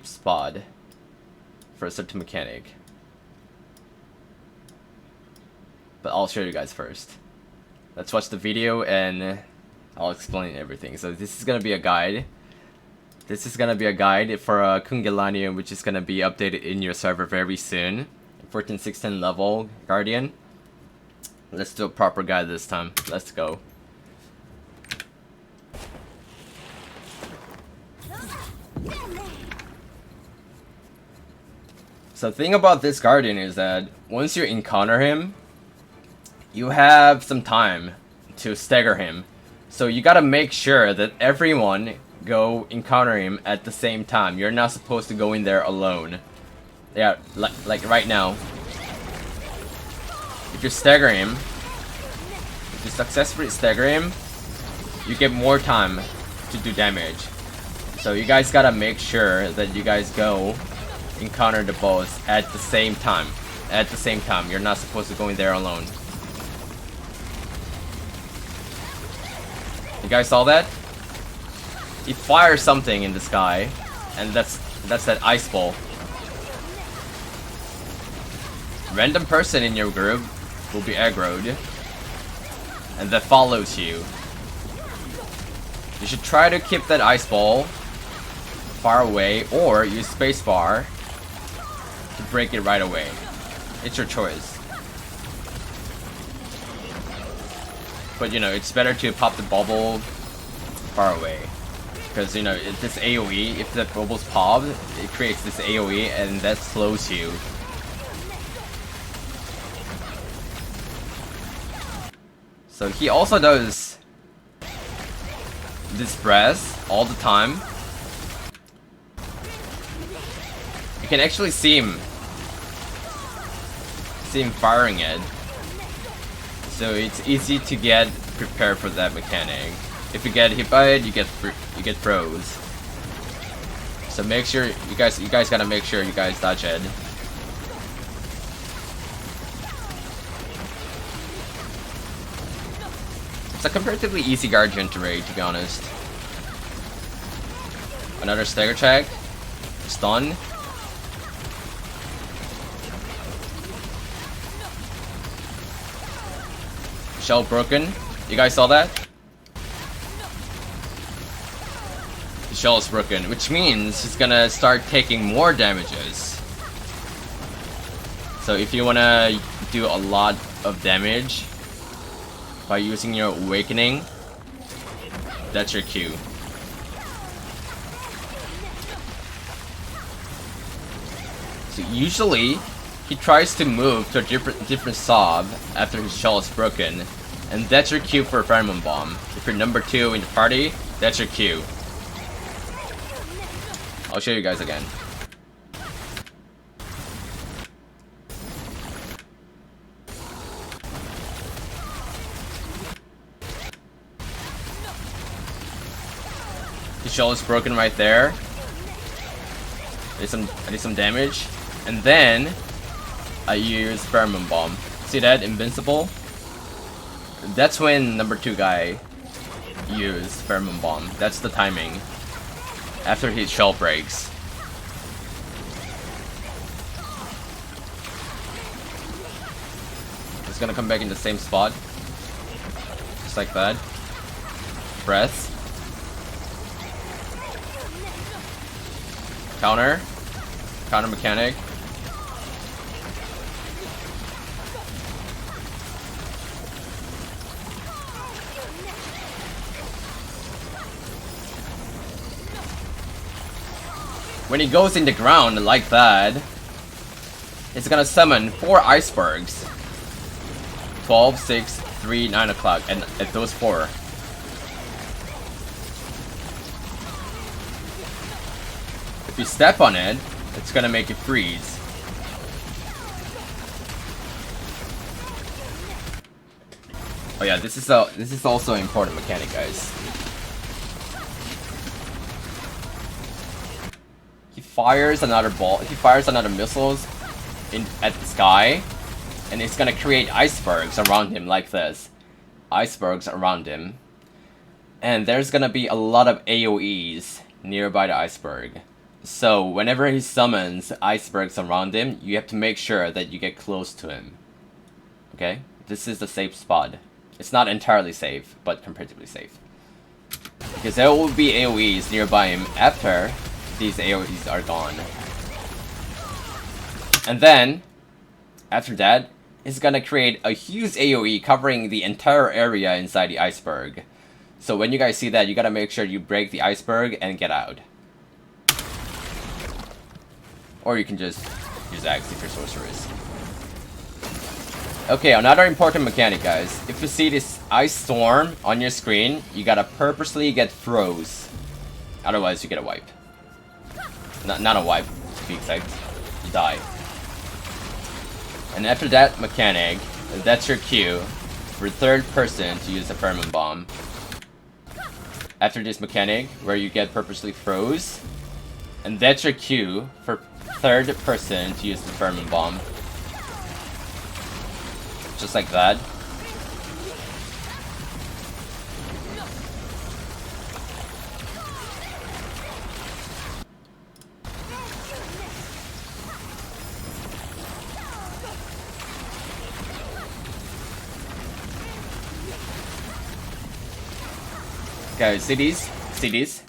spot for a certain mechanic. But I'll show you guys first. Let's watch the video and I'll explain everything. So this is gonna be a guide. This is gonna be a guide for a Kungellanium, which is gonna be updated in your server very soon. 14, 16 level Guardian. Let's do a proper guide this time. Let's go. So the thing about this Guardian is that once you encounter him, you have some time to stagger him. So you gotta make sure that everyone go encounter him at the same time. You're not supposed to go in there alone. Yeah, like right now. If you stagger him, if you successfully stagger him, you get more time to do damage. So you guys gotta make sure that you guys go encounter the boss at the same time. At the same time, you're not supposed to go in there alone. You guys saw that? He fires something in the sky, and that's that ice ball. Random person in your group will be aggroed, and that follows you. You should try to keep that ice ball far away, or use spacebar to break it right away. It's your choice. But you know, it's better to pop the bubble far away. Because you know, if this AoE, if the bubbles pop, it creates this AoE and that slows you. So he also does this breath all the time. You can actually see him firing it. So it's easy to get prepared for that mechanic. If you get hit by it, you get froze. So make sure you guys gotta make sure you guys dodge it. It's a comparatively easy Guardian to raid, to be honest. Another stagger check. Stun. Shell broken. You guys saw that? The shell is broken, which means he's gonna start taking more damages. So if you wanna do a lot of damage by using your awakening, that's your cue. So usually he tries to move to a different sob after his shell is broken, and that's your cue for a Pheromone Bomb. If you're number 2 in the party, that's your cue. I'll show you guys again. The shell is broken right there. I did some damage, and then I use Pheromone Bomb. See that? Invincible? That's when number 2 guy used Pheromone Bomb. That's the timing. After his shell breaks. It's gonna come back in the same spot. Just like that. Breath. Counter. Counter mechanic. When he goes in the ground like that, it's gonna summon 4 icebergs. 12, 6, 3, 9 o'clock, and at those 4. If you step on it, it's gonna make it freeze. Oh yeah, this is also an important mechanic, guys. He fires another ball. He fires another missiles at the sky, and it's gonna create icebergs around him like this. Icebergs around him, and there's gonna be a lot of AoEs nearby the iceberg. So whenever he summons icebergs around him, you have to make sure that you get close to him. Okay? This is the safe spot. It's not entirely safe, but comparatively safe. Because there will be AoEs nearby him after these AoEs are gone. And then, after that, it's gonna create a huge AoE covering the entire area inside the iceberg. So when you guys see that, you gotta make sure you break the iceberg and get out. Or you can just use Axe if you're sorceress. Okay, another important mechanic, guys. If you see this ice storm on your screen, you gotta purposely get froze. Otherwise, you get a wipe. Not a wipe, to be exact. You die. And after that mechanic, that's your cue for third person to use the Ferment Bomb. After this mechanic, where you get purposely froze, and that's your cue for third person to use the Ferment Bomb. Just like that. Guys, see these? See these?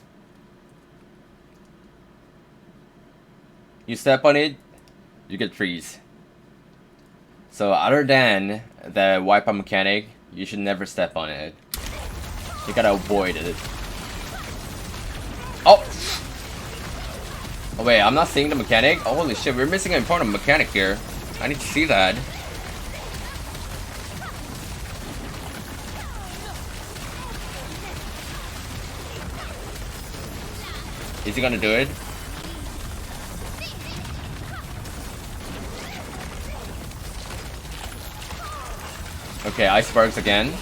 You step on it, you get freeze. So other than the wipe out mechanic, you should never step on it. You gotta avoid it. Oh! Oh wait, I'm not seeing the mechanic? Oh, holy shit, we're missing an important mechanic here. I need to see that. Is he gonna do it? Okay, icebergs again.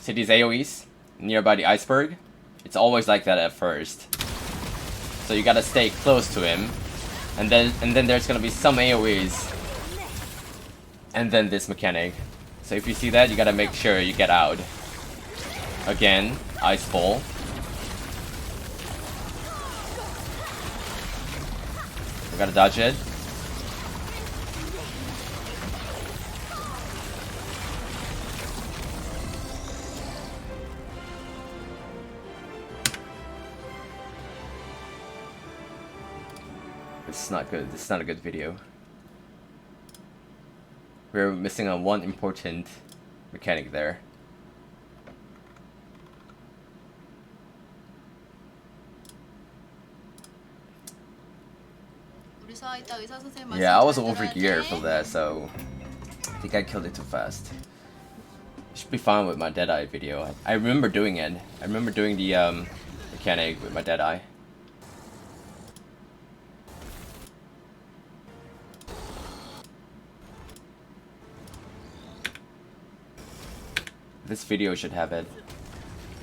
See these AoEs nearby the iceberg? It's always like that at first. So you gotta stay close to him. And then there's gonna be some AoEs. And then this mechanic. So if you see that, you gotta make sure you get out. Again, ice ball. We gotta dodge it. This is not good. This is not a good video. We're missing on one important mechanic there. Yeah, I was over gear for that, so I think I killed it too fast. Should be fine with my Deadeye video. I remember doing it. I remember doing the mechanic with my Deadeye. This video should have it.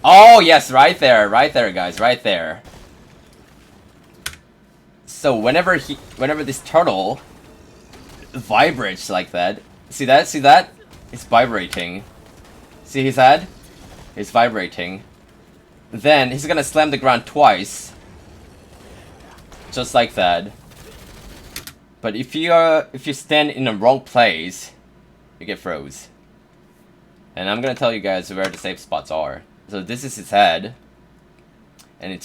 Oh yes, right there, guys, right there. So whenever this turtle vibrates like that, see that? See that? It's vibrating. See his head? It's vibrating. Then he's gonna slam the ground twice, just like that. But if you stand in the wrong place, you get froze. And I'm gonna tell you guys where the safe spots are. So this is his head, and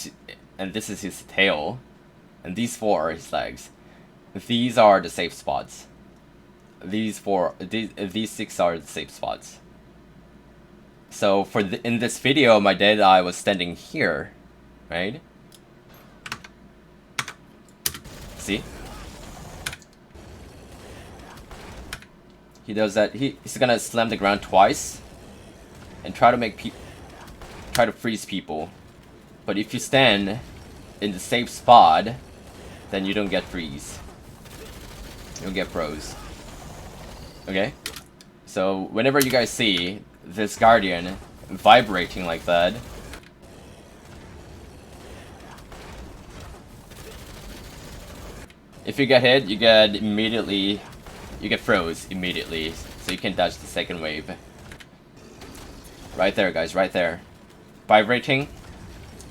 this is his tail, and these four are his legs. These are the safe spots. These six are the safe spots. So in this video, my Deadeye was standing here, right? See? He does that. He's gonna slam the ground twice and try to freeze people. But if you stand in the safe spot, then you don't get freeze. You'll get froze. Okay? So whenever you guys see this guardian vibrating like that, if you get hit, you get froze immediately, so you can dodge the second wave. Right there, guys, right there. Vibrating,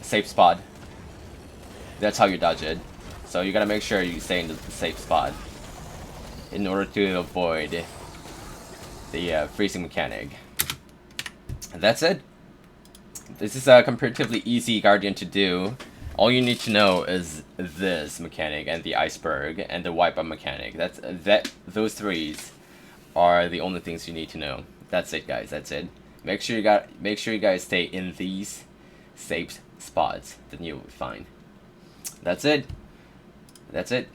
safe spot. That's how you dodge it. So you gotta make sure you stay in the safe spot in order to avoid the freezing mechanic. And that's it. This is a comparatively easy Guardian to do. All you need to know is this mechanic and the iceberg and the wipe-up mechanic. Those threes are the only things you need to know. That's it, guys. That's it. Make sure you guys stay in these safe spots. Then you'll be fine. That's it. That's it.